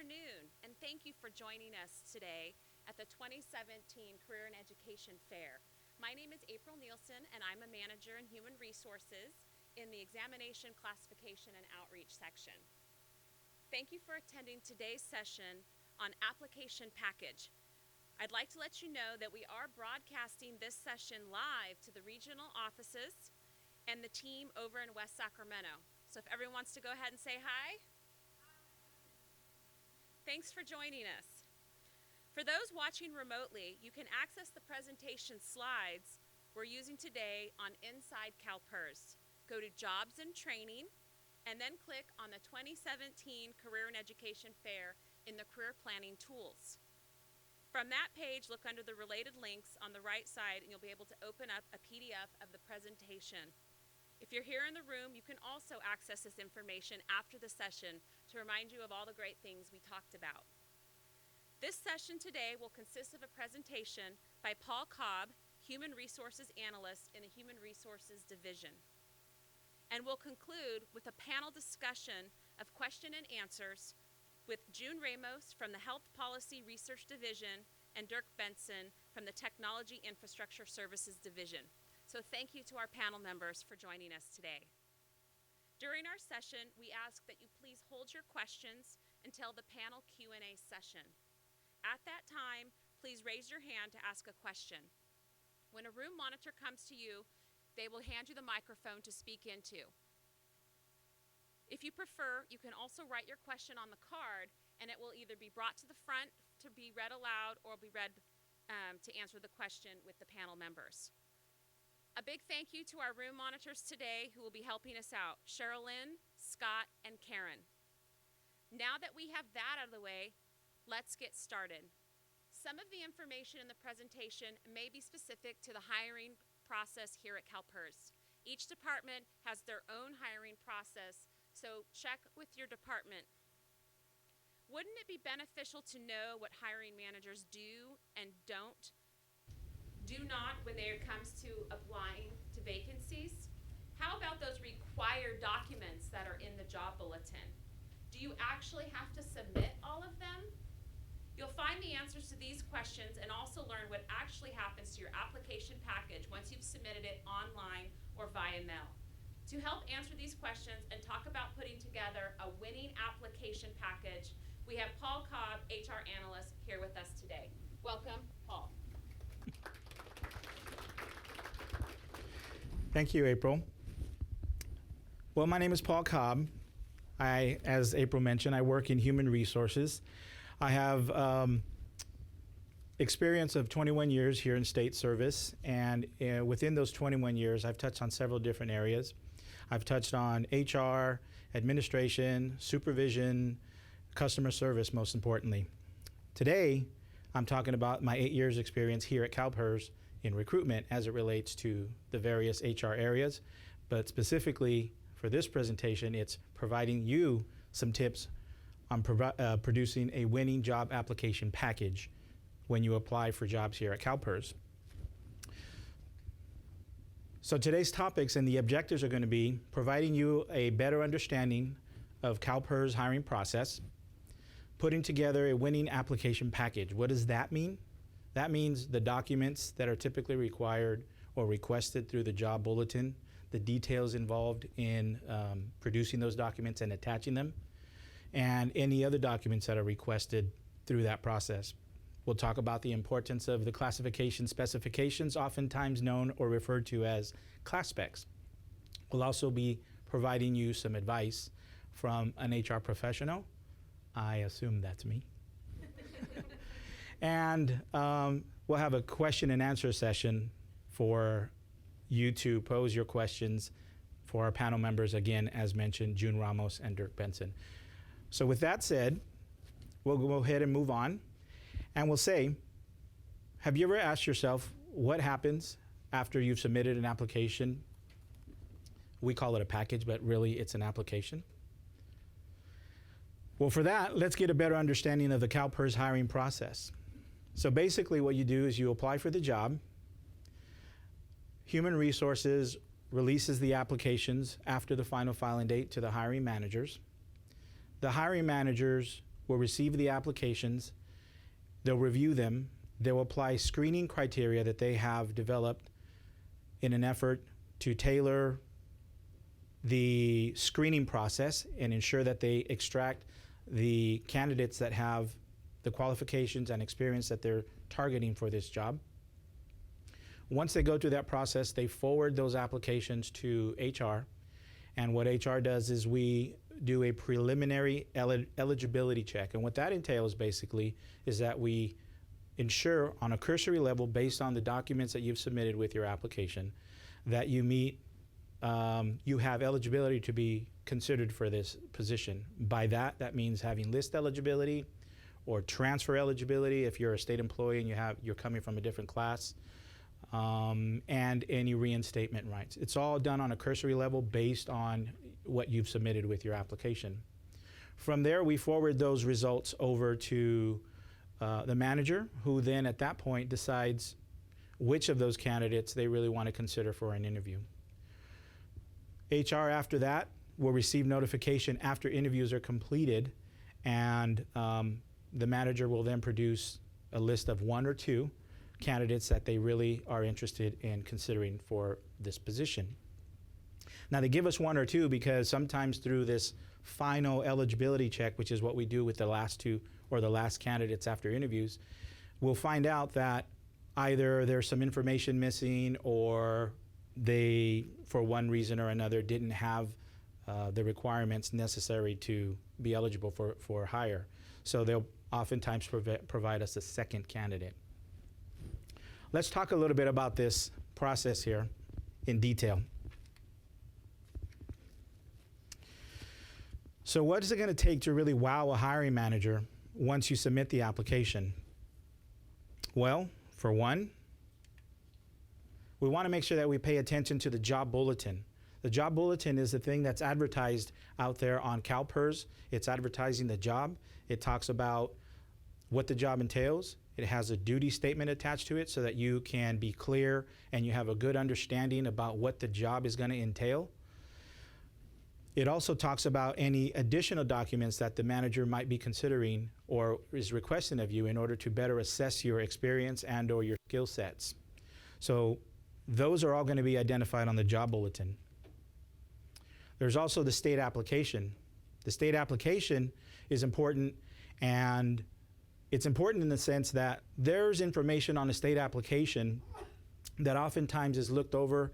afternoon, and thank you for joining us today at the 2017 Career and Education Fair. My name is April Nielsen, and I'm a manager in Human Resources in the Examination, Classification, and Outreach section. Thank you for attending today's session on Application Package. I'd like to let you know that we are broadcasting this session live to the regional offices and the team over in West Sacramento. So if everyone wants to go ahead and say hi. Thanks for joining us. For those watching remotely, you can access the presentation slides we're using today on Inside CalPERS. Go to Jobs and Training, and then click on the 2017 Career and Education Fair in the Career Planning Tools. From that page, look under the related links on the right side, and you'll be able to open up a PDF of the presentation. If you're here in the room, you can also access this information after the session to remind you of all the great things we talked about. This session today will consist of a presentation by Paul Cobb, Human Resources Analyst in the Human Resources Division. And we'll conclude with a panel discussion of question and answers with June Ramos from the Health Policy Research Division and Dirk Benson from the Technology Infrastructure Services Division. So thank you to our panel members for joining us today. During our session, we ask that you please hold your questions until the panel Q&A session. At that time, please raise your hand to ask a question. When a room monitor comes to you, they will hand you the microphone to speak into. If you prefer, you can also write your question on the card, and it will either be brought to the front to be read aloud or be read to answer the question with the panel members. A big thank you to our room monitors today who will be helping us out, Sherilyn, Scott, and Karen. Now that we have that out of the way, let's get started. Some of the information in the presentation may be specific to the hiring process here at CalPERS. Each department has their own hiring process, so check with your department. Wouldn't it be beneficial to know what hiring managers do and do not when it comes to applying to vacancies? How about those required documents that are in the job bulletin? Do you actually have to submit all of them? You'll find the answers to these questions and also learn what actually happens to your application package once you've submitted it online or via mail. To help answer these questions and talk about putting together a winning application package, we have Paul Cobb, HR Analyst, here with us today. Welcome, Paul. Thank you, April. Well, my name is Paul Cobb. As April mentioned, I work in human resources. I have experience of 21 years here in state service, and within those 21 years, I've touched on several different areas. I've touched on HR, administration, supervision, customer service, most importantly. Today, I'm talking about my 8 years experience here at CalPERS in recruitment as it relates to the various HR areas, but specifically for this presentation, it's providing you some tips on producing a winning job application package when you apply for jobs here at CalPERS. So today's topics and the objectives are going to be providing you a better understanding of CalPERS hiring process, putting together a winning application package. What does that mean? That means the documents that are typically required or requested through the job bulletin, the details involved in producing those documents and attaching them, and any other documents that are requested through that process. We'll talk about the importance of the classification specifications, oftentimes known or referred to as class specs. We'll also be providing you some advice from an HR professional. I assume that's me. And we'll have a question and answer session for you to pose your questions for our panel members, again, as mentioned, June Ramos and Dirk Benson. So with that said, we'll go ahead and move on. And we'll say, have you ever asked yourself what happens after you've submitted an application? We call it a package, but really it's an application. Well, for that, let's get a better understanding of the CalPERS hiring process. So basically what you do is you apply for the job. Human Resources releases the applications after the final filing date to the hiring managers. The hiring managers will receive the applications, they'll review them, they'll apply screening criteria that they have developed in an effort to tailor the screening process and ensure that they extract the candidates that have the qualifications and experience that they're targeting for this job. Once they go through that process, they forward those applications to HR. And what HR does is we do a preliminary eligibility check. And what that entails basically is that we ensure on a cursory level, based on the documents that you've submitted with your application, that you meet, you have eligibility to be considered for this position. By that, that means having list eligibility or transfer eligibility if you're a state employee and you're coming from a different class, and any reinstatement rights. It's all done on a cursory level based on what you've submitted with your application. From there, we forward those results over to the manager, who then at that point decides which of those candidates they really want to consider for an interview. HR after that will receive notification after interviews are completed, and the manager will then produce a list of 1 or 2 candidates that they really are interested in considering for this position. Now, they give us 1 or 2 because sometimes through this final eligibility check, which is what we do with the last 2 or the last candidates after interviews, we'll find out that either there's some information missing or they, for one reason or another, didn't have the requirements necessary to be eligible for hire. So they'll oftentimes provide us a second candidate. Let's talk a little bit about this process here in detail. So what is it going to take to really wow a hiring manager once you submit the application? Well, for one, we want to make sure that we pay attention to the job bulletin. The job bulletin is the thing that's advertised out there on CalPERS. It's advertising the job. It talks about what the job entails. It has a duty statement attached to it so that you can be clear and you have a good understanding about what the job is going to entail. It also talks about any additional documents that the manager might be considering or is requesting of you in order to better assess your experience and or your skill sets. So those are all going to be identified on the job bulletin. There's also the state application. The state application is important, and it's important in the sense that there's information on the state application that oftentimes is looked over,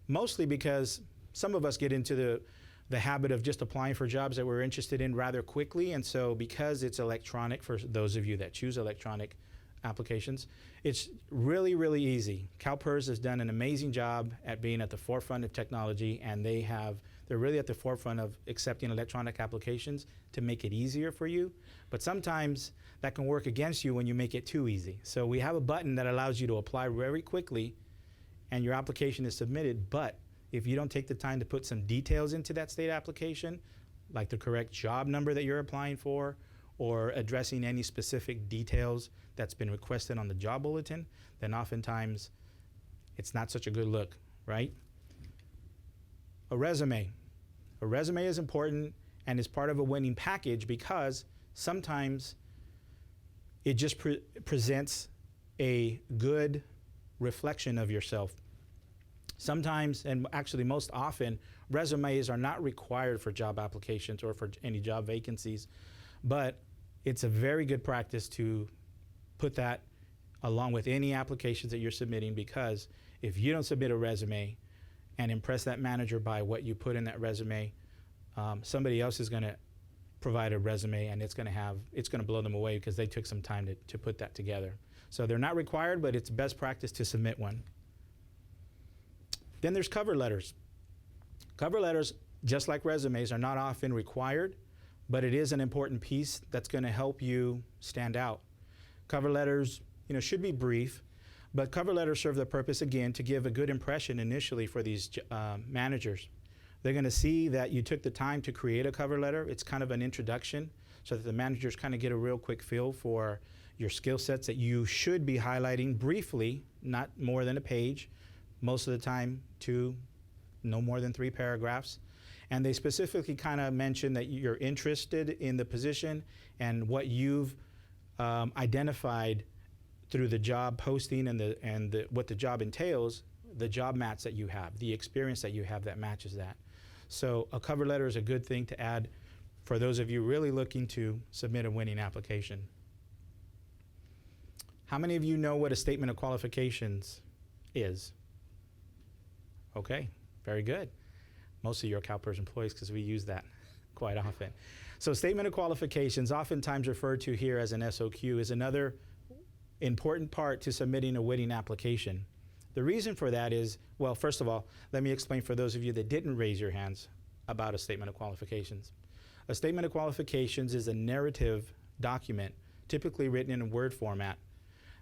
mostly because some of us get into the habit of just applying for jobs that we're interested in rather quickly. And so because it's electronic, for those of you that choose electronic applications, it's really, really easy. CalPERS has done an amazing job at being at the forefront of technology, and they're really at the forefront of accepting electronic applications to make it easier for you. But sometimes that can work against you when you make it too easy. So we have a button that allows you to apply very quickly and your application is submitted. But if you don't take the time to put some details into that state application, like the correct job number that you're applying for, or addressing any specific details that's been requested on the job bulletin, then oftentimes it's not such a good look, right? A resume. A resume is important and is part of a winning package because sometimes it just presents a good reflection of yourself. Sometimes, and actually most often, resumes are not required for job applications or for any job vacancies, but it's a very good practice to put that along with any applications that you're submitting, because if you don't submit a resume and impress that manager by what you put in that resume, somebody else is going to provide a resume, and it's going to blow them away because they took some time to put that together. So they're not required, but it's best practice to submit one. Then there's cover letters. Cover letters, just like resumes, are not often required, but it is an important piece that's going to help you stand out. Cover letters, should be brief, but cover letters serve the purpose, again, to give a good impression initially for these managers. They're going to see that you took the time to create a cover letter. It's kind of an introduction so that the managers kind of get a real quick feel for your skill sets that you should be highlighting briefly, not more than a page, most of the time no more than 3 paragraphs. And they specifically kind of mention that you're interested in the position and what you've identified through the job posting and what the job entails, the job match that you have, the experience that you have that matches that. So a cover letter is a good thing to add for those of you really looking to submit a winning application. How many of you know what a statement of qualifications is? Okay, very good. Most of you are CalPERS employees because we use that quite often. So statement of qualifications, oftentimes referred to here as an SOQ, is another important part to submitting a winning application. The reason for that is, well, first of all, let me explain for those of you that didn't raise your hands about a statement of qualifications. A statement of qualifications is a narrative document, typically written in a Word format,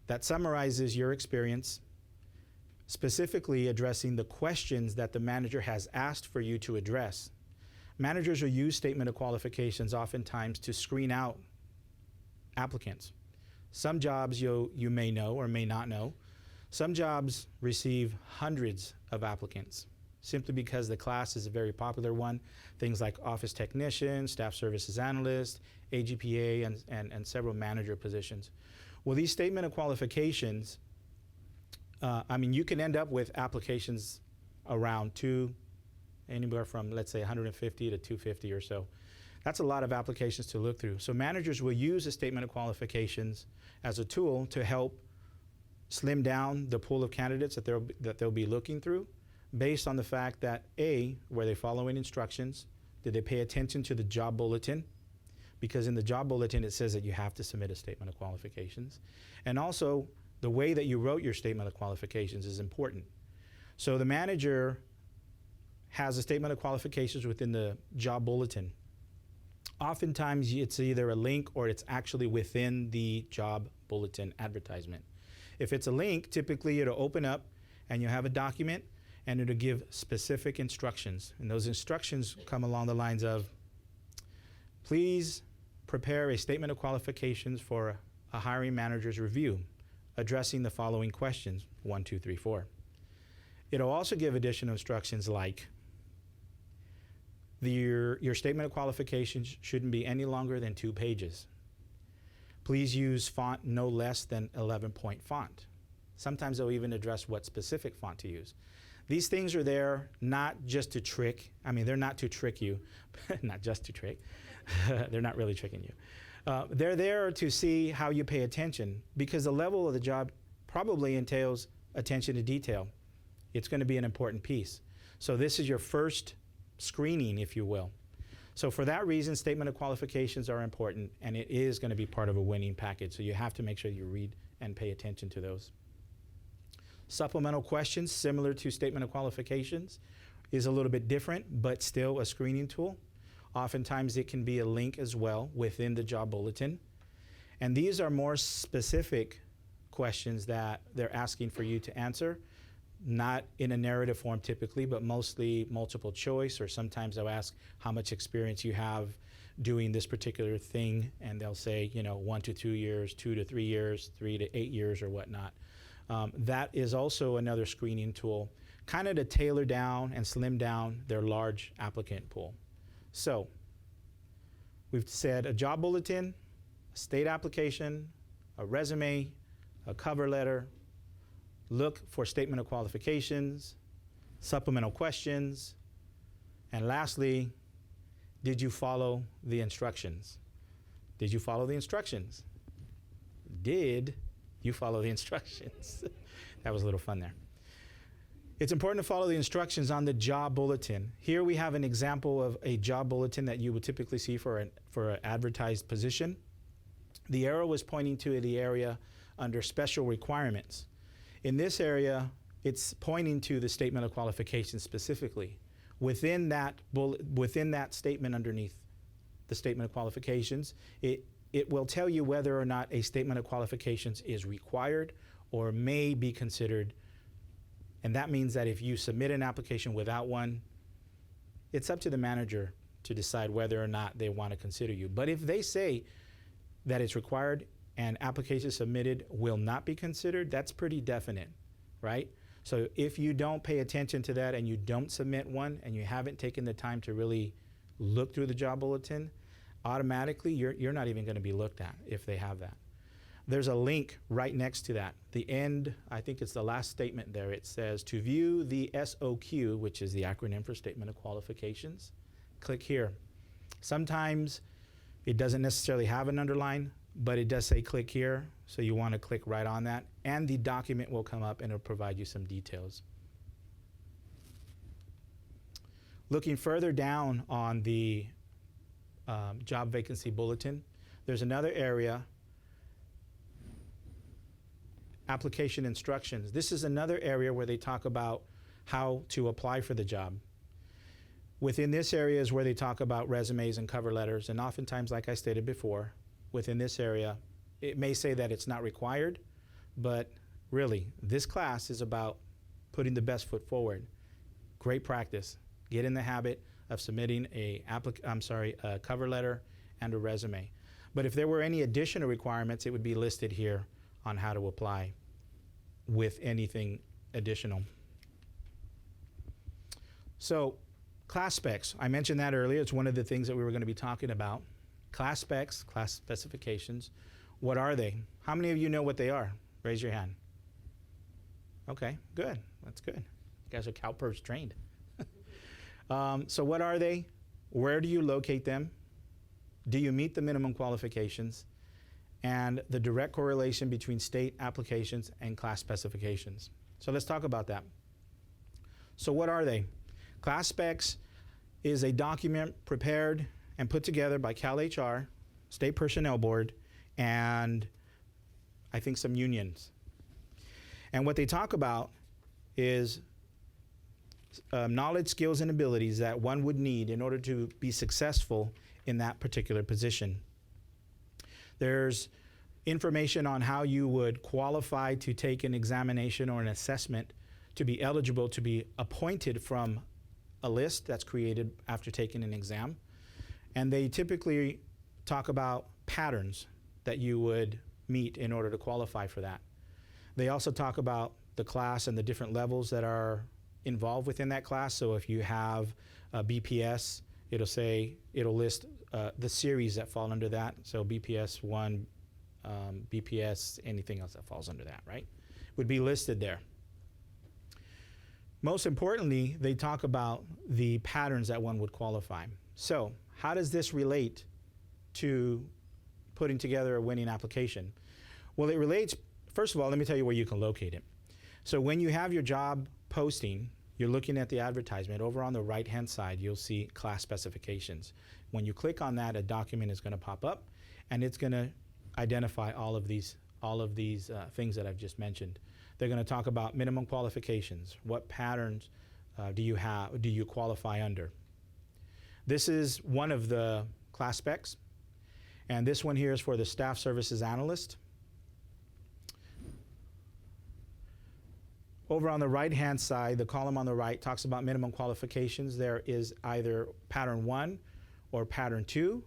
that summarizes your experience, specifically addressing the questions that the manager has asked for you to address. Managers will use statement of qualifications oftentimes to screen out applicants. Some jobs you may know or may not know. Some jobs receive hundreds of applicants simply because the class is a very popular one. Things like office technician, staff services analyst, AGPA, and several manager positions. Well, these statement of qualifications, you can end up with applications around anywhere from, let's say, 150 to 250 or so. That's a lot of applications to look through. So managers will use a statement of qualifications as a tool to help slim down the pool of candidates that they'll be looking through based on the fact that, A, were they following instructions? Did they pay attention to the job bulletin? Because in the job bulletin, it says that you have to submit a statement of qualifications. And also, the way that you wrote your statement of qualifications is important. So the manager has a statement of qualifications within the job bulletin. Oftentimes, it's either a link or it's actually within the job bulletin advertisement. If it's a link, typically it'll open up and you have a document and it'll give specific instructions. And those instructions come along the lines of, please prepare a statement of qualifications for a hiring manager's review, addressing the following questions, 1, 2, 3, 4. It'll also give additional instructions like, your statement of qualifications shouldn't be any longer than 2 pages. Please use font no less than 11-point font. Sometimes they'll even address what specific font to use. These things are there not just to trick. They're not to trick you, not just to trick. They're not really tricking you. They're there to see how you pay attention because the level of the job probably entails attention to detail. It's going to be an important piece. So this is your first screening, if you will. So for that reason, statement of qualifications are important, and it is going to be part of a winning package. So you have to make sure you read and pay attention to those. Supplemental questions, similar to statement of qualifications, is a little bit different, but still a screening tool. Oftentimes it can be a link as well within the job bulletin. And these are more specific questions that they're asking for you to answer, not in a narrative form typically, but mostly multiple choice, or sometimes they'll ask how much experience you have doing this particular thing, and they'll say, 1 to 2 years, 2 to 3 years, 3 to 8 years, or whatnot. That is also another screening tool, kind of to tailor down and slim down their large applicant pool. So we've said a job bulletin, a state application, a resume, a cover letter. Look for statement of qualifications, supplemental questions, and lastly, did you follow the instructions? Did you follow the instructions? Did you follow the instructions? That was a little fun there. It's important to follow the instructions on the job bulletin. Here we have an example of a job bulletin that you would typically see for an advertised position. The arrow is pointing to the area under special requirements. In this area, it's pointing to the statement of qualifications specifically. Within that statement underneath the statement of qualifications, it will tell you whether or not a statement of qualifications is required or may be considered. And that means that if you submit an application without one, it's up to the manager to decide whether or not they want to consider you. But if they say that it's required and applications submitted will not be considered, that's pretty definite, right? So if you don't pay attention to that and you don't submit one and you haven't taken the time to really look through the job bulletin, automatically you're not even going to be looked at if they have that. There's a link right next to that. The end, I think it's the last statement there. It says to view the SOQ, which is the acronym for Statement of Qualifications, click here. Sometimes it doesn't necessarily have an underline, but it does say click here, so you want to click right on that, and the document will come up and it'll provide you some details. Looking further down on the job vacancy bulletin, there's another area, application instructions. This is another area where they talk about how to apply for the job. Within this area is where they talk about resumes and cover letters, and oftentimes, like I stated before, within this area, it may say that it's not required, but really, this class is about putting the best foot forward. Great practice. Get in the habit of submitting a cover letter and a resume. But if there were any additional requirements, it would be listed here on how to apply with anything additional. So, class specs. I mentioned that earlier. It's one of the things that we were going to be talking about. Class specs, class specifications. What are they? How many of you know what they are? Raise your hand. Okay, good. That's good. You guys are CalPERS trained. So what are they? Where do you locate them? Do you meet the minimum qualifications? And the direct correlation between state applications and class specifications. So let's talk about that. So what are they? Class specs is a document prepared and put together by CalHR, State Personnel Board, and I think some unions. And what they talk about is knowledge, skills, and abilities that one would need in order to be successful in that particular position. There's information on how you would qualify to take an examination or an assessment to be eligible to be appointed from a list that's created after taking an exam. And they typically talk about patterns that you would meet in order to qualify for that. They also talk about the class and the different levels that are involved within that class. So if you have a BPS, it'll list the series that fall under that. So BPS 1, BPS, anything else that falls under that, right? Would be listed there. Most importantly, they talk about the patterns that one would qualify. So how does this relate to putting together a winning application? Well, it relates, first of all, let me tell you where you can locate it. So when you have your job posting, you're looking at the advertisement. Over on the right-hand side, you'll see class specifications. When you click on that, a document is going to pop up, and it's going to identify all of these things that I've just mentioned. They're going to talk about minimum qualifications. What patterns do you qualify under? This is one of the class specs, and this one here is for the staff services analyst. Over on the right-hand side, the column on the right talks about minimum qualifications. There is either pattern 1 or pattern 2.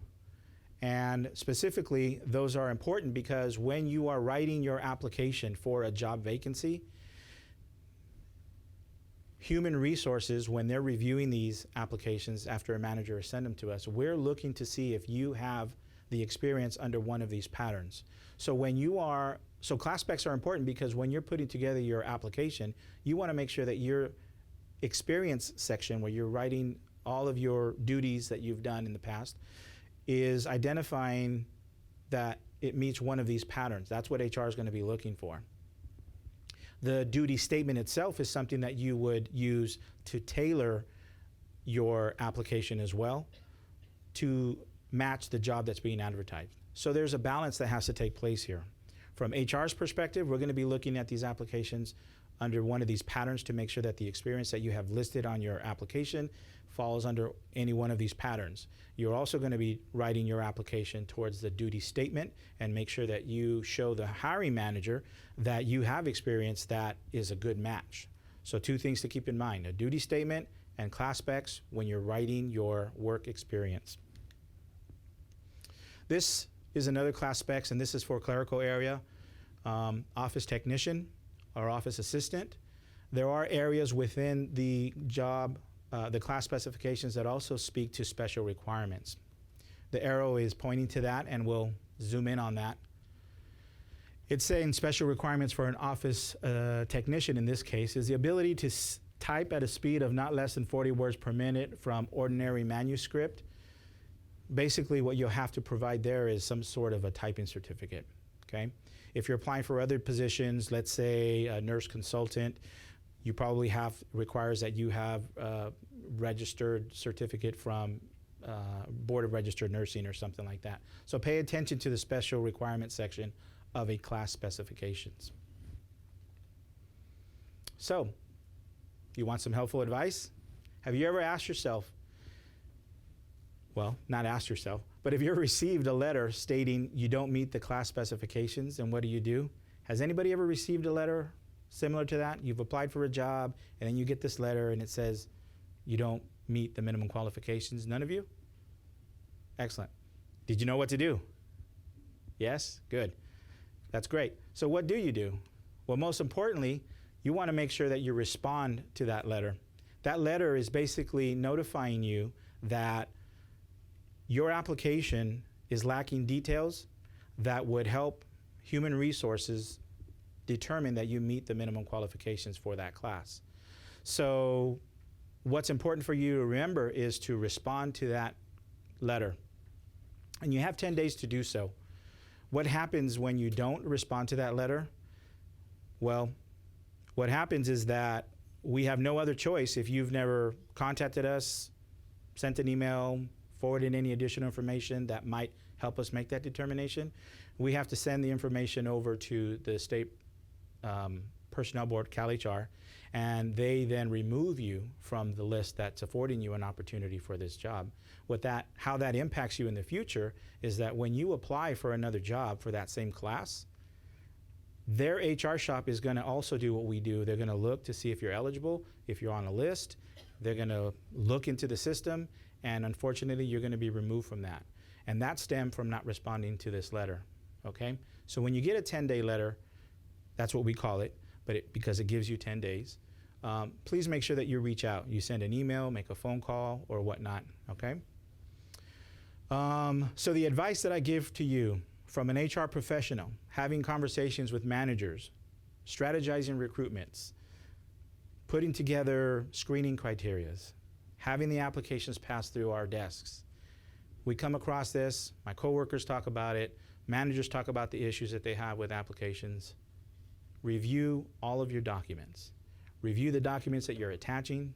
And specifically, those are important because when you are writing your application for a job vacancy, human resources, when they're reviewing these applications after a manager has sent them to us, we're looking to see if you have the experience under one of these patterns. So class specs are important because when you're putting together your application, you want to make sure that your experience section, where you're writing all of your duties that you've done in the past, is identifying that it meets one of these patterns. That's what HR is going to be looking for. The duty statement itself is something that you would use to tailor your application as well to match the job that's being advertised. So there's a balance that has to take place here. From HR's perspective, we're going to be looking at these applications under one of these patterns to make sure that the experience that you have listed on your application falls under any one of these patterns. You're also going to be writing your application towards the duty statement and make sure that you show the hiring manager that you have experience that is a good match. So 2 things to keep in mind, a duty statement and class specs when you're writing your work experience. This is another class specs, and this is for clerical area, office technician or office assistant. There are areas within the job, the class specifications that also speak to special requirements. The arrow is pointing to that, and we'll zoom in on that. It's saying special requirements for an office technician in this case is the ability to type at a speed of not less than 40 words per minute from ordinary manuscript. Basically, what you'll have to provide there is some sort of a typing certificate, okay? If you're applying for other positions, let's say a nurse consultant, you probably requires that you have a registered certificate from Board of Registered Nursing or something like that. So pay attention to the special requirements section of a class specifications. So, you want some helpful advice? Have you ever asked yourself, well, not asked yourself, but have you ever received a letter stating you don't meet the class specifications, and what do? Has anybody ever received a letter similar to that? You've applied for a job, and then you get this letter, and it says you don't meet the minimum qualifications. None of you? Excellent. Did you know what to do? Yes? Good. That's great. So what do? Well, most importantly, you want to make sure that you respond to that letter. That letter is basically notifying you that your application is lacking details that would help human resources determine that you meet the minimum qualifications for that class. So what's important for you to remember is to respond to that letter. And you have 10 days to do so. What happens when you don't respond to that letter? Well, what happens is that we have no other choice. If you've never contacted us, sent an email, forwarded any additional information that might help us make that determination, we have to send the information over to the State Personnel Board, CalHR, and they then remove you from the list that's affording you an opportunity for this job. How that impacts you in the future is that when you apply for another job for that same class, their HR shop is going to also do what we do. They're going to look to see if you're eligible, if you're on a list. They're going to look into the system, and unfortunately, you're going to be removed from that. And that stemmed from not responding to this letter, okay? So when you get a 10-day letter, that's what we call it, because it gives you 10 days, please make sure that you reach out. You send an email, make a phone call, or whatnot, okay? So the advice that I give to you from an HR professional, having conversations with managers, strategizing recruitments, putting together screening criterias, having the applications pass through our desks. We come across this, my coworkers talk about it, managers talk about the issues that they have with applications. Review all of your documents. Review the documents that you're attaching.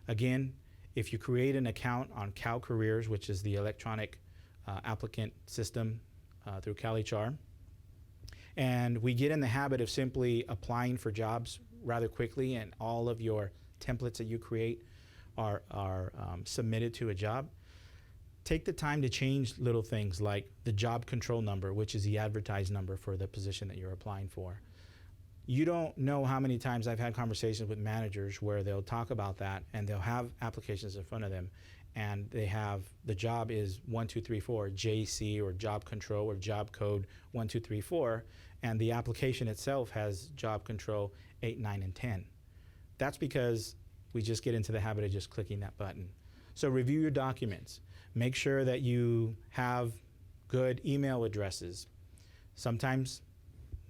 Again, if you create an account on CalCareers, which is the electronic applicant system through CalHR, and we get in the habit of simply applying for jobs rather quickly, and all of your templates that you create are submitted to a job, take the time to change little things like the job control number, which is the advertised number for the position that you're applying for. You don't know how many times I've had conversations with managers where they'll talk about that, and they'll have applications in front of them, and they have, the job is 1234 JC or job control or job code 1234, and the application itself has job control 8, 9, and 10. That's because we just get into the habit of just clicking that button. So review your documents. Make sure that you have good email addresses.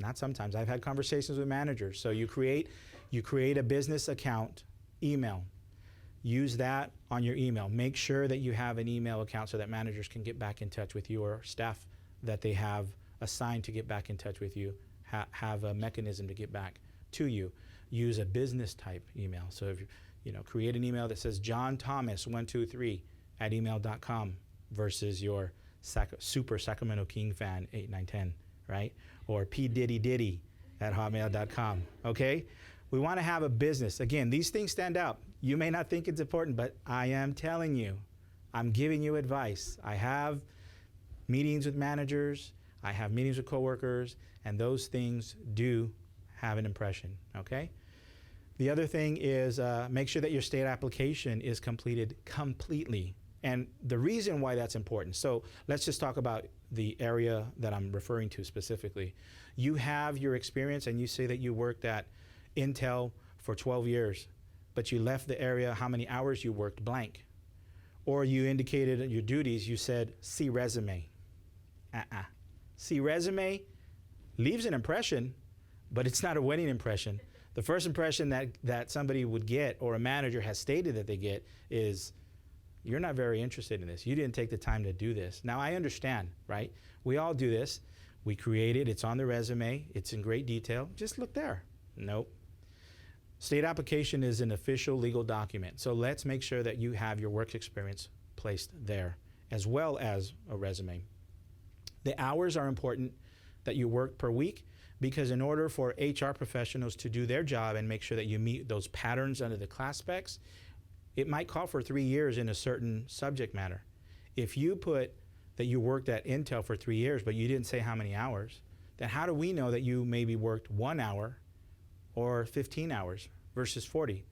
I've had conversations with managers. So you create a business account email. Use that on your email. Make sure that you have an email account so that managers can get back in touch with you, or staff that they have assigned to get back in touch with you have a mechanism to get back to you. Use a business type email. So if create an email that says johnthomas123@email.com versus your super Sacramento King fan 8910, right? Or pdiddy@hotmail.com, okay? We want to have a business. Again, these things stand out. You may not think it's important, but I am telling you, I'm giving you advice. I have meetings with managers, I have meetings with coworkers, and those things do have an impression, okay? The other thing is make sure that your state application is completed completely. And the reason why that's important, so let's just talk about the area that I'm referring to specifically. You have your experience, and you say that you worked at Intel for 12 years, but you left the area how many hours you worked blank. Or you indicated your duties, you said, see resume. See resume leaves an impression, but it's not a winning impression. The first impression that somebody would get, or a manager has stated that they get, is you're not very interested in this. You didn't take the time to do this. Now, I understand, right? We all do this. We create it. It's on the resume. It's in great detail. Just look there. Nope. State application is an official legal document. So let's make sure that you have your work experience placed there, as well as a resume. The hours are important that you work per week, because in order for HR professionals to do their job and make sure that you meet those patterns under the class specs, it might call for 3 years in a certain subject matter. If you put that you worked at Intel for 3 years, but you didn't say how many hours, then how do we know that you maybe worked 1 hour or 15 hours versus 40?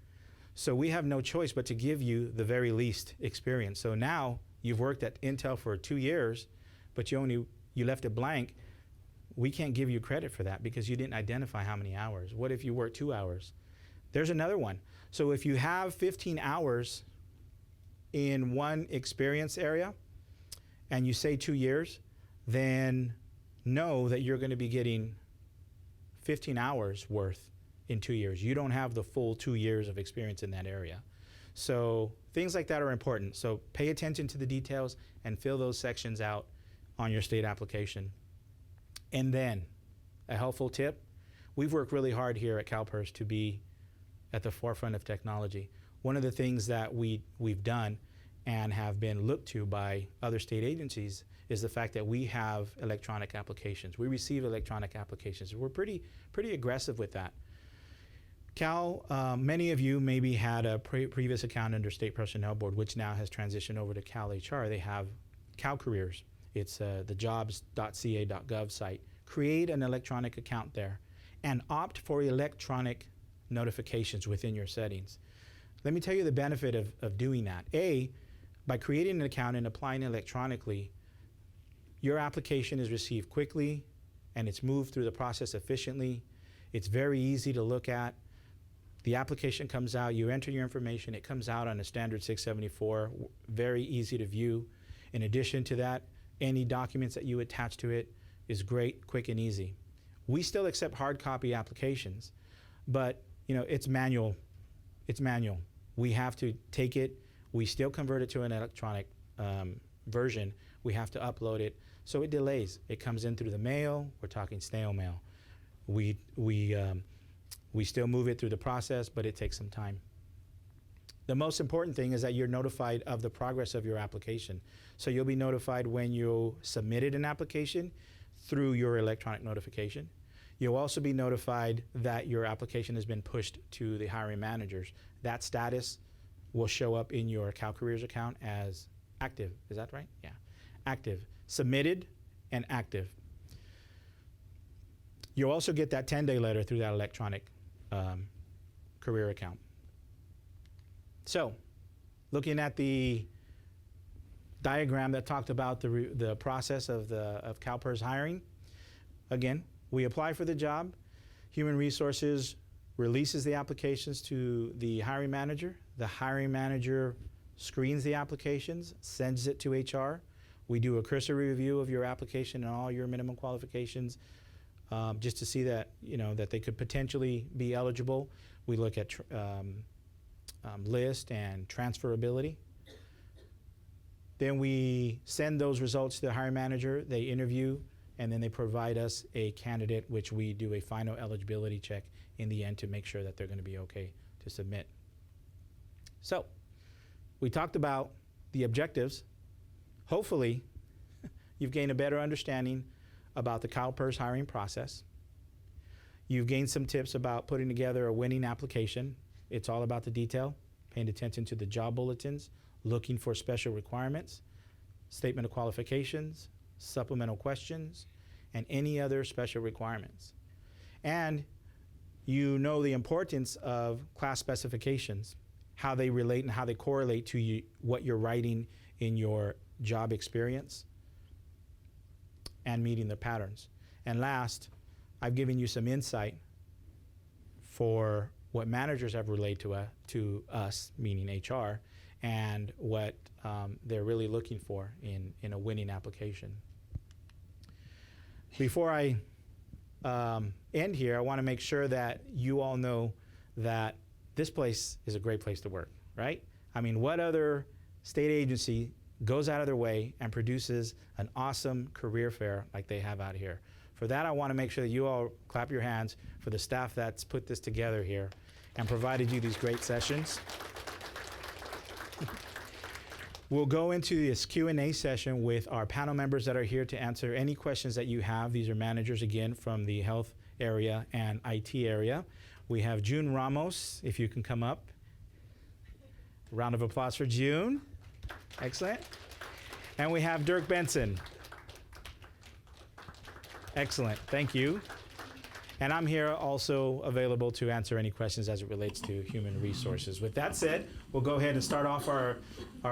So we have no choice but to give you the very least experience. So now you've worked at Intel for 2 years, but you left it blank. We can't give you credit for that because you didn't identify how many hours. What if you worked 2 hours? There's another one. So if you have 15 hours in one experience area and you say 2 years, then know that you're going to be getting 15 hours worth in 2 years. You don't have the full 2 years of experience in that area. So things like that are important. So pay attention to the details and fill those sections out on your state application. And then, a helpful tip, we've worked really hard here at CalPERS to be at the forefront of technology. One of the things that we've done and have been looked to by other state agencies is the fact that we have electronic applications. We receive electronic applications. We're pretty aggressive with that. Many of you maybe had a previous account under State Personnel Board, which now has transitioned over to CalHR. They have CalCareers. It's the jobs.ca.gov site. Create an electronic account there and opt for electronic notifications within your settings. Let me tell you the benefit of doing that. By creating an account and applying electronically, your application is received quickly and it's moved through the process efficiently. It's very easy to look at. The application comes out, you enter your information, it comes out on a standard 674, very easy to view. In addition to that, any documents that you attach to it is great, quick, and easy. We still accept hard copy applications, but it's manual. It's manual. We have to take it. We still convert it to an electronic version. We have to upload it, so it delays. It comes in through the mail. We're talking snail mail. We still move it through the process, but it takes some time. The most important thing is that you're notified of the progress of your application. So you'll be notified when you submitted an application through your electronic notification. You'll also be notified that your application has been pushed to the hiring managers. That status will show up in your CalCareers account as active. Is that right? Yeah. Active. Submitted and active. You'll also get that 10-day letter through that electronic career account. So, looking at the diagram that talked about the process of CalPERS hiring, again, we apply for the job. Human Resources releases the applications to the hiring manager. The hiring manager screens the applications, sends it to HR. We do a cursory review of your application and all your minimum qualifications, just to see that that they could potentially be eligible. We look at list and transferability. Then we send those results to the hiring manager. They interview, and then they provide us a candidate, which we do a final eligibility check in the end to make sure that they're going to be okay to submit. So we talked about the objectives. Hopefully, you've gained a better understanding about the CalPERS hiring process. You've gained some tips about putting together a winning application. It's all about the detail, paying attention to the job bulletins, looking for special requirements, statement of qualifications, supplemental questions, and any other special requirements. And you know the importance of class specifications, how they relate and how they correlate to what you're writing in your job experience and meeting the patterns. And last, I've given you some insight for what managers have relayed to us, meaning HR, and what they're really looking for in a winning application. Before I end here, I want to make sure that you all know that this place is a great place to work, right? I mean, what other state agency goes out of their way and produces an awesome career fair like they have out here? For that, I want to make sure that you all clap your hands for the staff that's put this together here and provided you these great sessions. We'll go into this Q&A session with our panel members that are here to answer any questions that you have. These are managers, again, from the health area and IT area. We have June Ramos, if you can come up. Round of applause for June. Excellent. And we have Dirk Benson. Excellent. Thank you. And I'm here also available to answer any questions as it relates to human resources. With that said, we'll go ahead and start off our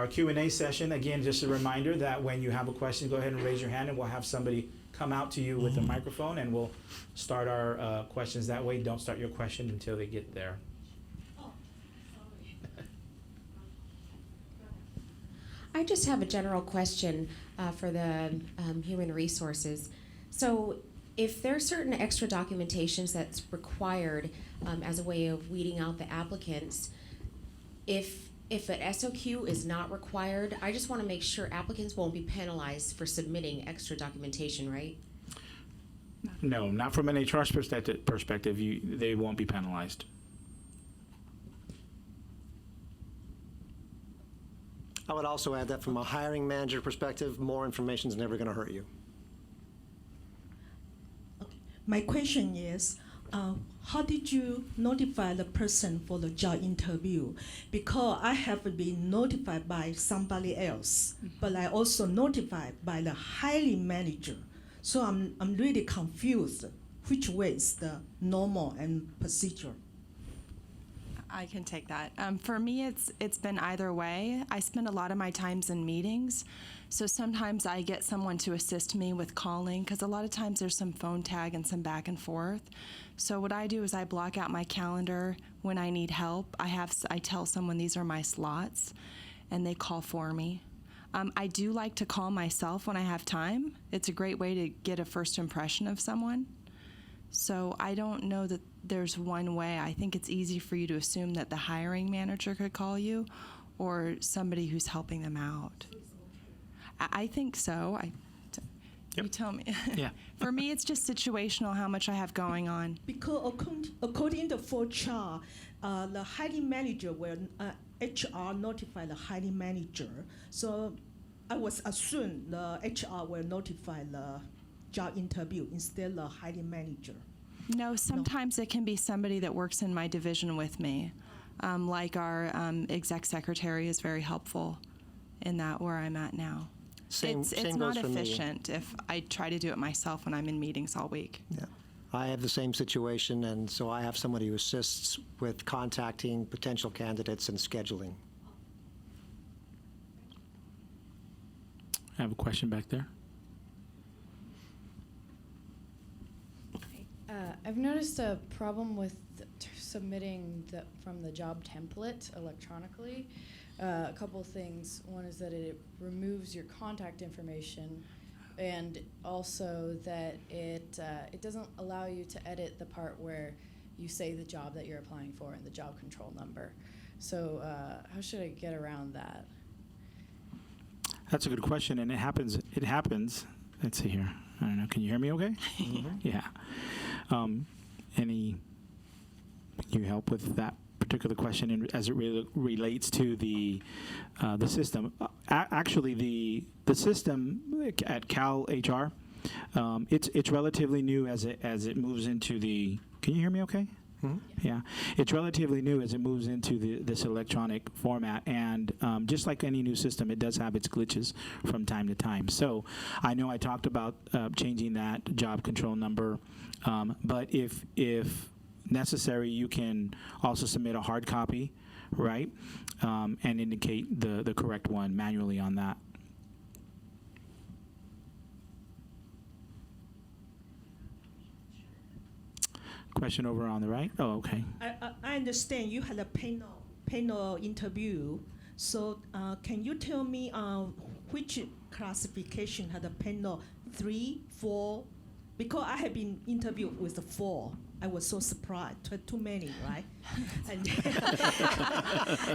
Q&A session. Again, just a reminder that when you have a question, go ahead and raise your hand and we'll have somebody come out to you with a microphone and we'll start our questions that way. Don't start your question until they get there. I just have a general question for the human resources. So if there are certain extra documentations that's required as a way of weeding out the applicants, if an SOQ is not required, I just want to make sure applicants won't be penalized for submitting extra documentation, right? No, not from an HR perspective. They won't be penalized. I would also add that from a hiring manager perspective, more information is never going to hurt you. My question is, how did you notify the person for the job interview? Because I have been notified by somebody else, but I also notified by the hiring manager. So I'm really confused which way is the normal and procedure. I can take that. For me, it's been either way. I spend a lot of my times in meetings, so sometimes I get someone to assist me with calling, because a lot of times there's some phone tag and some back and forth. So what I do is I block out my calendar when I need help. I tell someone these are my slots, and they call for me. I do like to call myself when I have time. It's a great way to get a first impression of someone. So I don't know that there's one way. I think it's easy for you to assume that the hiring manager could call you or somebody who's helping them out. I think so. You tell me. Yeah. For me, it's just situational how much I have going on. Because according to FORCHAR, the hiring manager will, HR notify the hiring manager. So I was assumed the HR will notify the job interview instead of the hiring manager. No, sometimes it can be somebody that works in my division with me. Like our exec secretary is very helpful in that where I'm at now. Same not goes for me. efficient if I try to do it myself when I'm in meetings all week. Yeah. I have the same situation, and so I have somebody who assists with contacting potential candidates and scheduling. I have a question back there. I've noticed a problem with submitting from the job template electronically. A couple of things. One is that it removes your contact information, and also that it doesn't allow you to edit the part where you say the job that you're applying for and the job control number. So how should I get around that? That's a good question, and it happens. Let's see here. I don't know. Can you hear me okay? Mm-hmm. Yeah. Can you help with that particular question as it relates to the system? Actually, the system at Cal HR, it's relatively new as it moves into the. Can you hear me okay? Mm-hmm. Yeah, it's relatively new as it moves into this electronic format, and just like any new system, it does have its glitches from time to time. So I know I talked about changing that job control number, but if necessary, you can also submit a hard copy, right, and indicate the correct one manually on that. Question over on the right. Oh, okay. I I understand you had a panel interview. So can you tell me which classification had a panel 3, 4? Because I have been interviewed with the 4. I was so surprised. Too many, right? and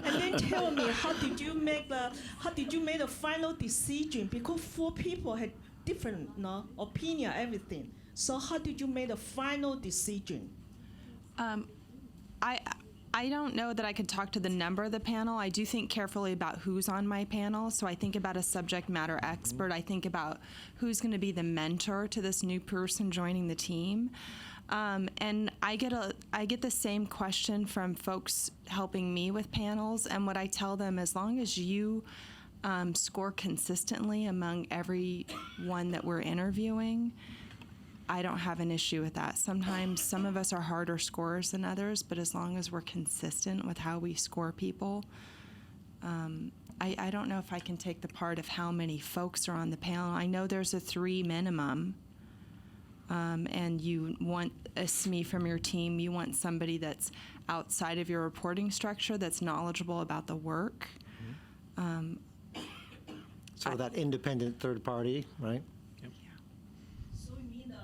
then tell me how did you make the final decision? Because 4 people had different opinion, everything. So how did you make the final decision? I don't know that I could talk to the number of the panel. I do think carefully about who's on my panel. So I think about a subject matter expert. I think about who's going to be the mentor to this new person joining the team. And I get the same question from folks helping me with panels. And what I tell them, as long as you score consistently among everyone that we're interviewing, I don't have an issue with that. Sometimes some of us are harder scorers than others, but as long as we're consistent with how we score people, I don't know if I can take the part of how many folks are on the panel. I know there's a 3 minimum, and you want a SME from your team. You want somebody that's outside of your reporting structure, that's knowledgeable about the work. So that independent third party, right? So you mean the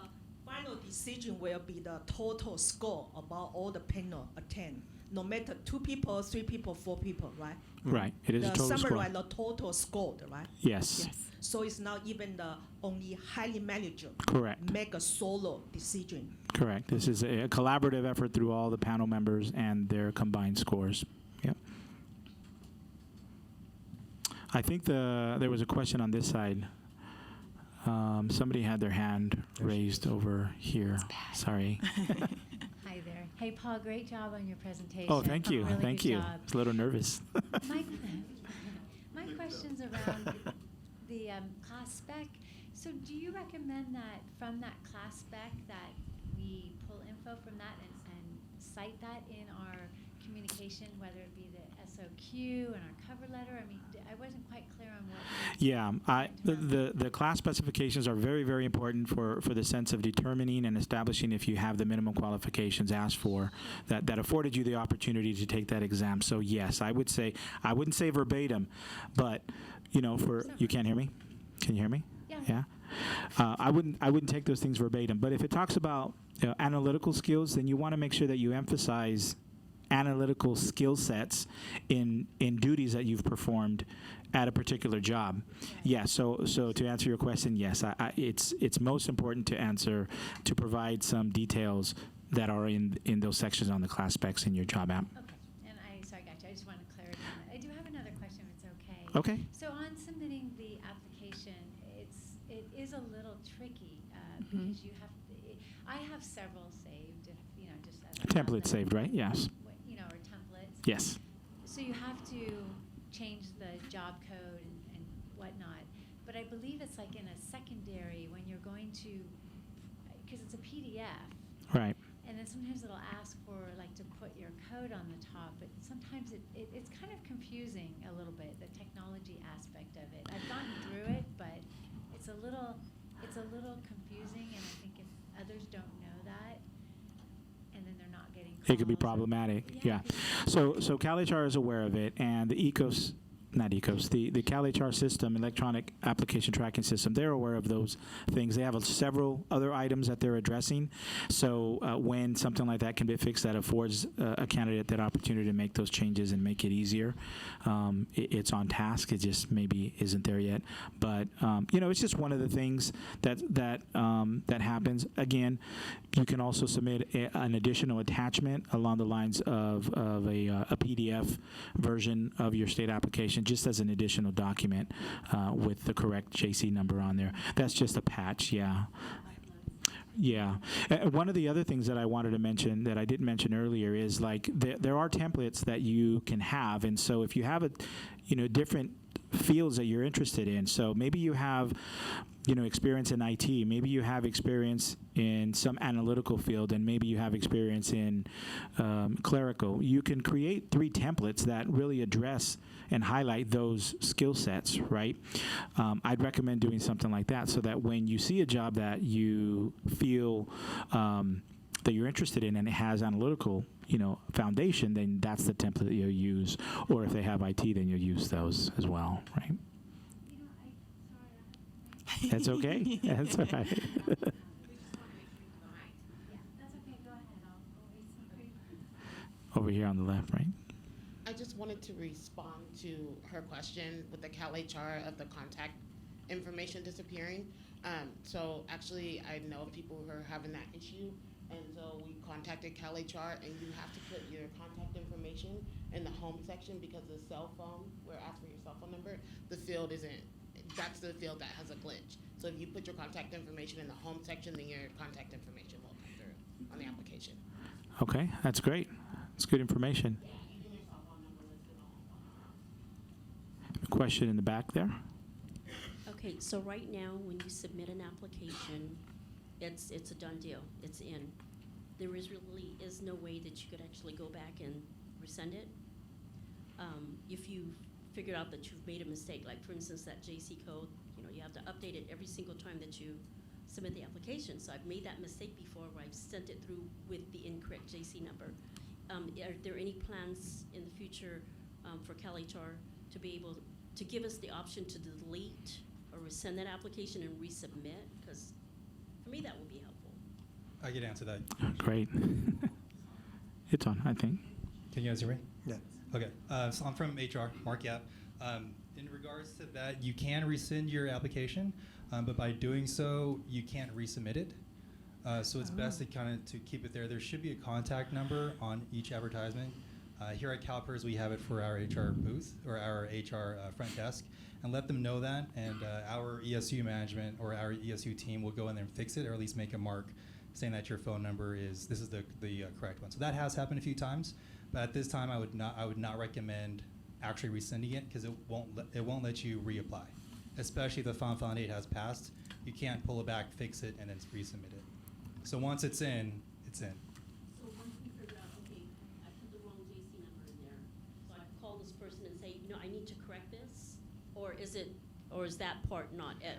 final decision will be the total score about all the panel attend, no matter 2 people, 3 people, 4 people, right? Right. It is a The total score. summarize the total score, right? Yes. So it's not even the only highly manager Correct. make a solo decision. Correct. This is a collaborative effort through all the panel members and their combined scores. Yep. I think there was a question on this side. Somebody had their hand raised over here. Sorry. Hi there. Hey, Paul, great job on your presentation. Oh, thank you. Really Thank good you. job. I was a little nervous. My question's around the class spec. So do you recommend that from that class spec that we pull info from that and cite that in our communication, whether it be the SOQ and our cover letter? I mean, I wasn't quite clear on what. Yeah, the class specifications are very, very important for the sense of determining and establishing if you have the minimum qualifications asked for that afforded you the opportunity to take that exam. So yes, I would say, I wouldn't say verbatim, but you can't hear me? Can you hear me? Yeah. I wouldn't take those things verbatim, but if it talks about analytical skills, then you want to make sure that you emphasize analytical skill sets in duties that you've performed at a particular job. Yeah, so to answer your question, yes, it's most important to provide some details that are in those sections on the class specs in your job app. Okay. And I gotcha. I just wanted clarity on that. I do have another question, if it's okay. Okay. So on submitting the application, it is a little tricky because you have I have several saved, just as I have Template them, saved, right? Yes. or templates. Yes. So you have to change the job code and whatnot. But I believe it's like in a secondary when you're going to, because it's a PDF. Right. And then sometimes it'll ask for to put your code on the top, but sometimes it's kind of confusing a little bit, the technology aspect of it. I've gone through it, but it's a little confusing, and I think if others don't know that, and then they're not getting calls. It could be problematic. Yeah. So CalHR is aware of it, and the the CalHR system, electronic application tracking system, they're aware of those things. They have several other items that they're addressing. So when something like that can be fixed, that affords a candidate that opportunity to make those changes and make it easier. It's on task. It just maybe isn't there yet. But it's just one of the things that happens. Again, you can also submit an additional attachment along the lines of a PDF version of your state application, just as an additional document with the correct JC number on there. That's just a patch, yeah. Yeah. One of the other things that I wanted to mention that I didn't mention earlier is there are templates that you can have, and so if you have different fields that you're interested in, so maybe you have experience in IT, maybe you have experience in some analytical field, and maybe you have experience in clerical. You can create 3 templates that really address and highlight those skill sets, right? I'd recommend doing something like that so that when you see a job that you feel that you're interested in and it has analytical, foundation, then that's the template that you'll use. Or if they have IT, then you'll use those as well, right? That's okay. That's all right. Over here on the left, right? I just wanted to respond to her question with the Cal HR of the contact information disappearing. So actually, I know of people who are having that issue, and so we contacted Cal HR, and you have to put your contact information in the home section because the cell phone, where it asks for your cell phone number, the field isn't, that's the field that has a glitch. So if you put your contact information in the home section, then your contact information will come through on the application. Okay, that's great. That's good information. Question in the back there. Okay, so right now, when you submit an application, it's a done deal. It's in. There really is no way that you could actually go back and resend it. If you figured out that you've made a mistake, like for instance that JC code, you have to update it every single time that you submit the application. So I've made that mistake before where I've sent it through with the incorrect JC number. Are there any plans in the future for Cal HR to be able to give us the option to delete or resend that application and resubmit? Because for me, that would be helpful. I can answer that. Great. It's on, I think. Can you guys hear me? Yeah. Okay. So I'm from HR, Mark Yap. In regards to that, you can rescind your application, but by doing so, you can't resubmit it. So it's best to to keep it there. There should be a contact number on each advertisement. Here at CalPERS, we have it for our HR booth or our HR front desk, and let them know that. And our ESU management or our ESU team will go in there and fix it, or at least make a mark saying that your phone number is the correct one. So that has happened a few times, but at this time, I would not recommend actually rescinding it because it won't let you reapply, especially if the Final 8 has passed. You can't pull it back, fix it, and then resubmit it. So once it's in, it's in. So once we figure out, okay, I put the wrong JC number in there, so I call this person and say, I need to correct this, or is that part not it?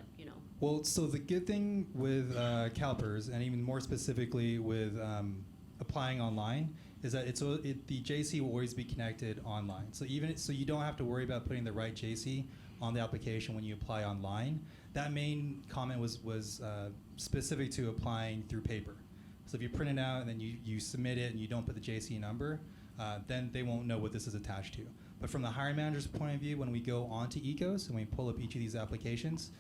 Well, so the good thing with CalPERS, and even more specifically with applying online, is that the JC will always be connected online. So you don't have to worry about putting the right JC on the application when you apply online. That main comment was specific to applying through paper. So if you print it out and then you submit it and you don't put the JC number, then they won't know what this is attached to. But from the hiring manager's point of view, when we go onto ECOS and we pull up each of these applications,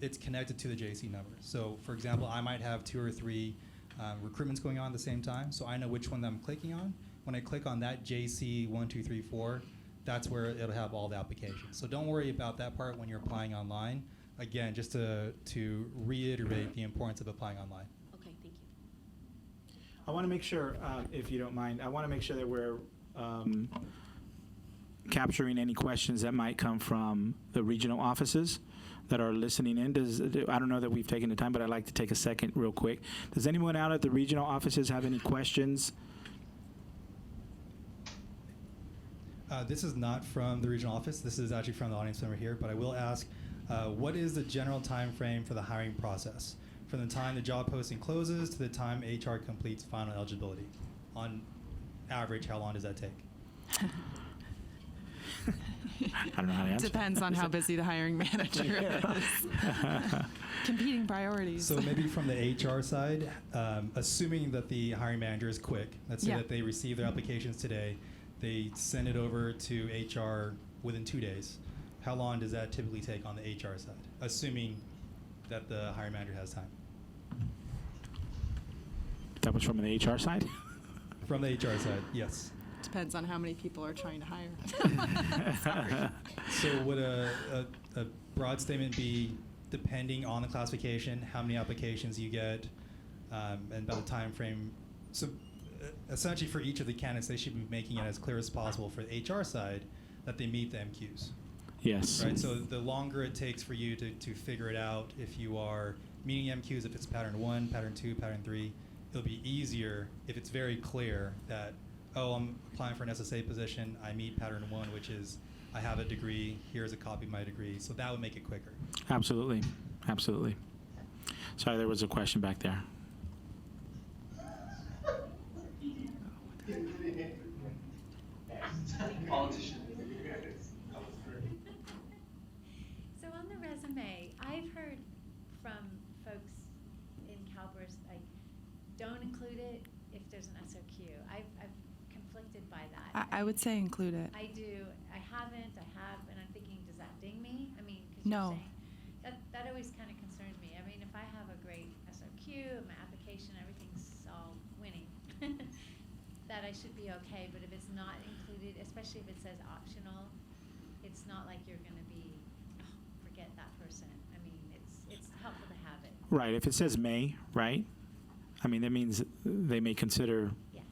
it's connected to the JC number. So for example, I might have 2 or 3 recruitments going on at the same time, so I know which one I'm clicking on. When I click on that JC 1, 2, 3, 4, that's where it'll have all the applications. So don't worry about that part when you're applying online. Again, just to reiterate the importance of applying online. Okay, thank you. I want to make sure, if you don't mind, I want to make sure that we're capturing any questions that might come from the regional offices that are listening in. I don't know that we've taken the time, but I'd like to take a second real quick. Does anyone out at the regional offices have any questions? This is not from the regional office. This is actually from the audience member here, but I will ask, what is the general time frame for the hiring process? From the time the job posting closes to the time HR completes final eligibility? On average, how long does that take? I don't know how to answer. Depends on how busy the hiring manager is. Competing priorities. So maybe from the HR side, assuming that the hiring manager is quick, let's say that they receive their applications today, they send it over to HR within 2 days. How long does that typically take on the HR side, assuming that the hiring manager has time? That was from the HR side? From the HR side, yes. Depends on how many people are trying to hire. So would a broad statement be, depending on the classification, how many applications you get, and by the time frame? So essentially for each of the candidates, they should be making it as clear as possible for the HR side that they meet the MQs. Yes. Right, so the longer it takes for you to figure it out, if you are meeting MQs, if it's pattern 1, pattern 2, pattern 3, it'll be easier if it's very clear that, oh, I'm applying for an SSA position, I meet pattern 1, which is I have a degree, here's a copy of my degree. So that would make it quicker. Absolutely. Absolutely. Sorry, there was a question back there. politician is a good candidate. That was great. So on the resume, I've heard from folks in CalPERS, like, don't include it if there's an SOQ. I've conflicted by that. I would say include it. I do. I haven't. I have, and I'm thinking, does that ding me? I mean, because No. you're saying that always kind of concerns me. I mean, if I have a great SOQ, my application, everything's all winning, that I should be okay. But if it's not included, especially if it says optional, it's not like you're going to be, oh, forget that person. I mean, it's helpful to have it. Right. If it says may, right? I mean, that means they may consider. Yeah.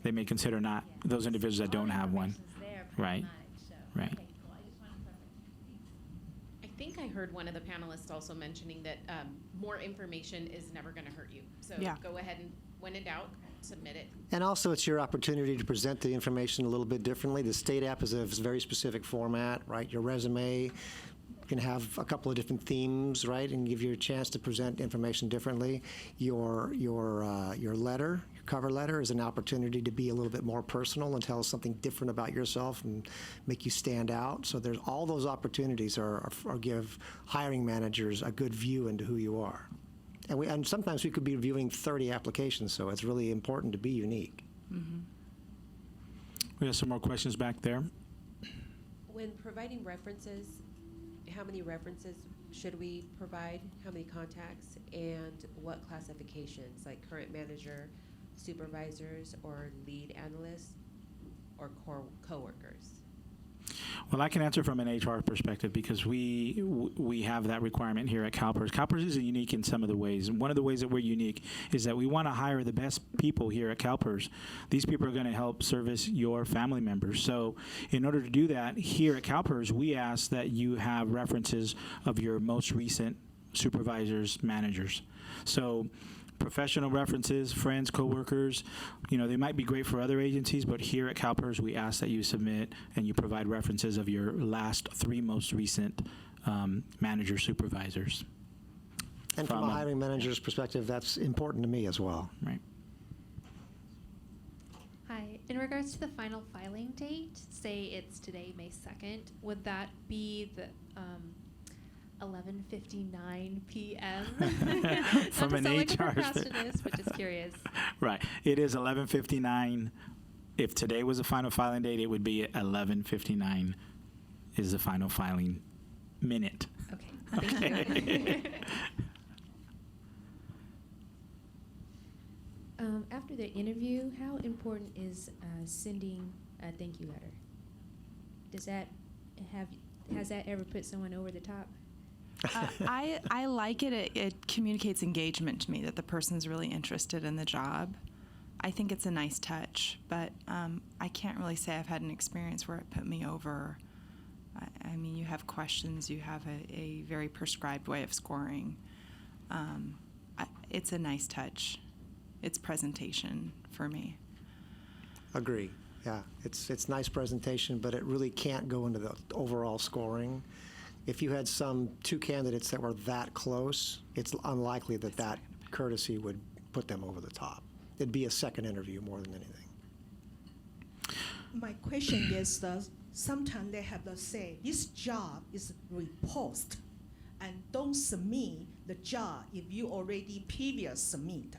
They may consider not Yeah. those individuals that All don't the have one. information's there pretty Right. much, so, Right. Okay, cool. I just wanted to clarify. I think I heard one of the panelists also mentioning that more information is never going to hurt you. So Yeah. go ahead and, when in doubt, submit it. And also, it's your opportunity to present the information a little bit differently. The state app is a very specific format, right? Your resume can have a couple of different themes, right, and give you a chance to present information differently. Your letter, your cover letter, is an opportunity to be a little bit more personal and tell us something different about yourself and make you stand out. So there's all those opportunities are give hiring managers a good view into who you are. And sometimes we could be reviewing 30 applications, so it's really important to be unique. We have some more questions back there. When providing references, how many references should we provide? How many contacts? And what classifications, like current manager, supervisors, or lead analysts, or coworkers? Well, I can answer from an HR perspective because we have that requirement here at CalPERS. CalPERS is unique in some of the ways. And one of the ways that we're unique is that we want to hire the best people here at CalPERS. These people are going to help service your family members. So in order to do that, here at CalPERS, we ask that you have references of your most recent supervisors, managers. So professional references, friends, coworkers, they might be great for other agencies, but here at CalPERS, we ask that you submit and you provide references of your last 3 most recent manager supervisors. And from a hiring manager's perspective, that's important to me as well. Right. Hi. In regards to the final filing date, say it's today, May 2nd, would that be the 11:59 p.m.? From Not an to sound like a HR procrastinist, but just curious. Right. It is 11:59. If today was the final filing date, it would be 11:59 is the final filing minute. Okay. Thank you. After the interview, how important is sending a thank you letter? Has that ever put someone over the top? I like it. It communicates engagement to me, that the person's really interested in the job. I think it's a nice touch, but I can't really say I've had an experience where it put me over. I mean, you have questions, you have a very prescribed way of scoring. It's a nice touch. It's presentation for me. Agree. Yeah, it's nice presentation, but it really can't go into the overall scoring. If you had 2 candidates that were that close, it's unlikely that courtesy would put them over the top. It'd be a second interview more than anything. My question is, sometimes they have to say, this job is repost, and don't submit the job if you already previous submit.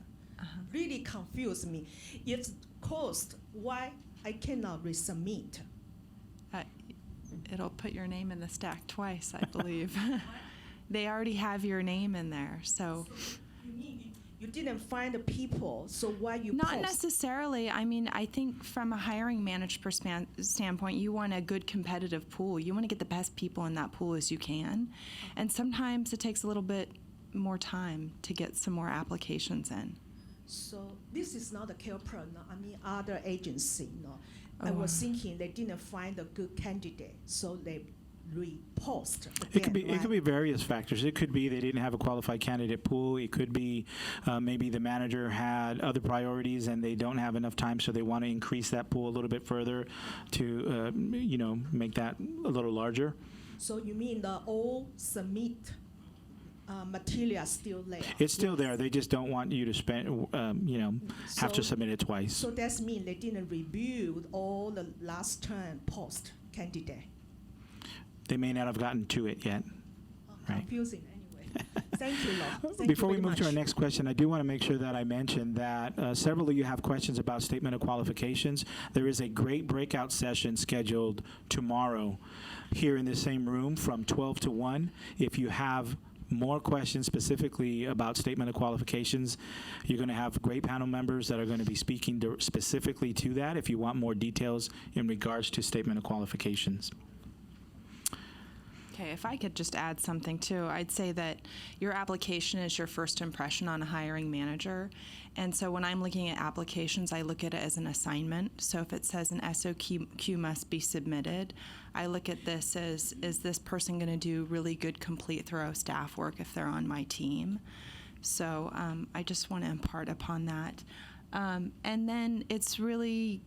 Really confuse me. If closed, why I cannot resubmit? It'll put your name in the stack twice, I believe. They already have your name in there, so. You mean you didn't find the people, so why you Not post? necessarily. I mean, I think from a hiring manager standpoint, you want a good competitive pool. You want to get the best people in that pool as you can. And sometimes it takes a little bit more time to get some more applications in. So this is not a CalPERS, no, I mean other agency, no. I was thinking they didn't find a good candidate, so they repost again. It could be various factors. It could be they didn't have a qualified candidate pool. It could be maybe the manager had other priorities and they don't have enough time, so they want to increase that pool a little bit further to make that a little larger. So you mean the all submit material still there. It's still there. They just don't want you to spend, have to So- submit it twice. So that means they didn't review all the last term post candidate. They may not have gotten to it yet. Right. Confusing anyway. Thank you, Lord. Thank Before you we very move to our much. next question, I do want to make sure that I mention that several of you have questions about statement of qualifications. There is a great breakout session scheduled tomorrow here in the same room from 12 to 1. If you have more questions specifically about statement of qualifications, you're going to have great panel members that are going to be speaking specifically to that if you want more details in regards to statement of qualifications. Okay, if I could just add something too, I'd say that your application is your first impression on a hiring manager. And so when I'm looking at applications, I look at it as an assignment. So if it says an SOQ must be submitted, I look at this as, is this person going to do really good, complete, thorough staff work if they're on my team? So I just want to impart upon that. And then it's really,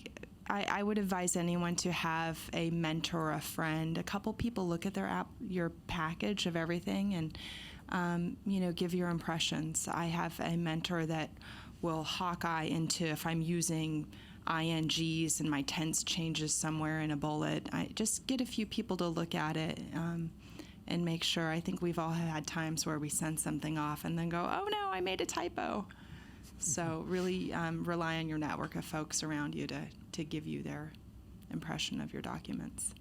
I would advise anyone to have a mentor, a friend. A couple people look at your package of everything and, give your impressions. I have a mentor that will hawkeye into if I'm using INGs and my tense changes somewhere in a bullet. I just get a few people to look at it and make sure. I think we've all had times where we send something off and then go, oh no, I made a typo. So really rely on your network of folks around you to give you their impression of your documents.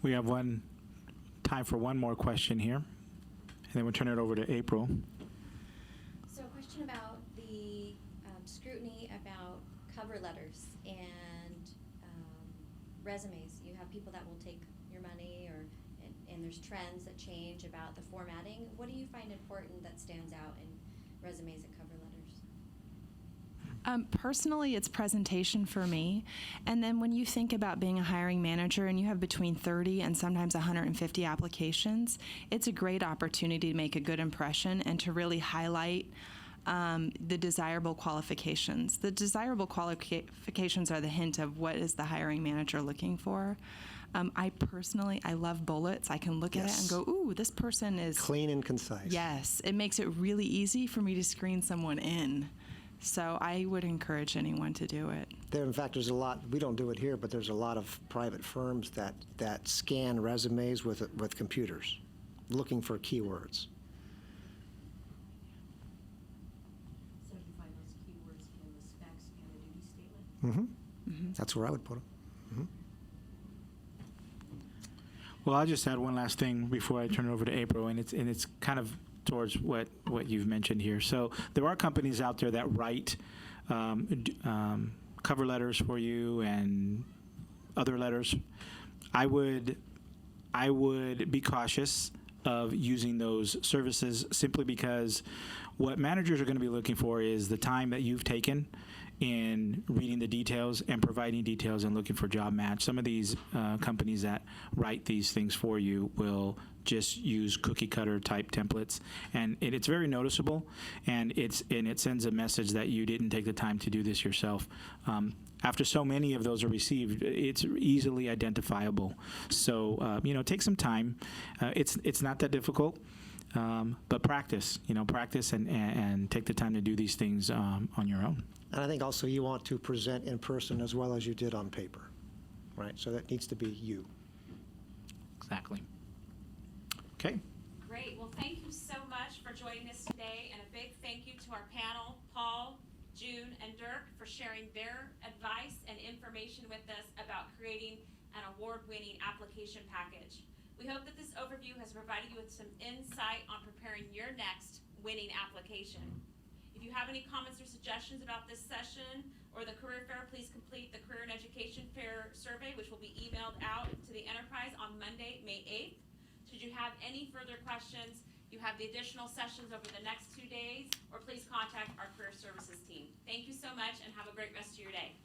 We have time for one more question here, and then we'll turn it over to April. So a question about the scrutiny about cover letters and resumes. You have people that will take your money, and there's trends that change about the formatting. What do you find important that stands out in resumes and cover letters? Personally, it's presentation for me. And then when you think about being a hiring manager and you have between 30 and sometimes 150 applications, it's a great opportunity to make a good impression and to really highlight the desirable qualifications. The desirable qualifications are the hint of what is the hiring manager looking for. I love bullets. I can look at it and go, ooh, this person is clean and concise. Yes, it makes it really easy for me to screen someone in. So I would encourage anyone to do it. In fact, there's a lot, we don't do it here, but there's a lot of private firms that scan resumes with computers, looking for keywords. So do you find those keywords in the specs and the duty statement? Mm-hmm. That's where I would put them. Mm-hmm. Well, I'll just add one last thing before I turn it over to April, and it's kind of towards what you've mentioned here. So there are companies out there that write cover letters for you and other letters. I would be cautious of using those services simply because what managers are going to be looking for is the time that you've taken in reading the details and providing details and looking for job match. Some of these companies that write these things for you will just use cookie cutter type templates, and it's very noticeable, and it sends a message that you didn't take the time to do this yourself. After so many of those are received, it's easily identifiable. So take some time. It's not that difficult. But practice and take the time to do these things on your own. And I think also you want to present in person as well as you did on paper, right? So that needs to be you. Exactly. Okay. Great. Well, thank you so much for joining us today, and a big thank you to our panel, Paul, June, and Dirk, for sharing their advice and information with us about creating an award-winning application package. We hope that this overview has provided you with some insight on preparing your next winning application. If you have any comments or suggestions about this session or the career fair, please complete the Career and Education Fair survey, which will be emailed out to the enterprise on Monday, May 8th. Should you have any further questions, you have the additional sessions over the next 2 days, or please contact our career services team. Thank you so much and have a great rest of your day.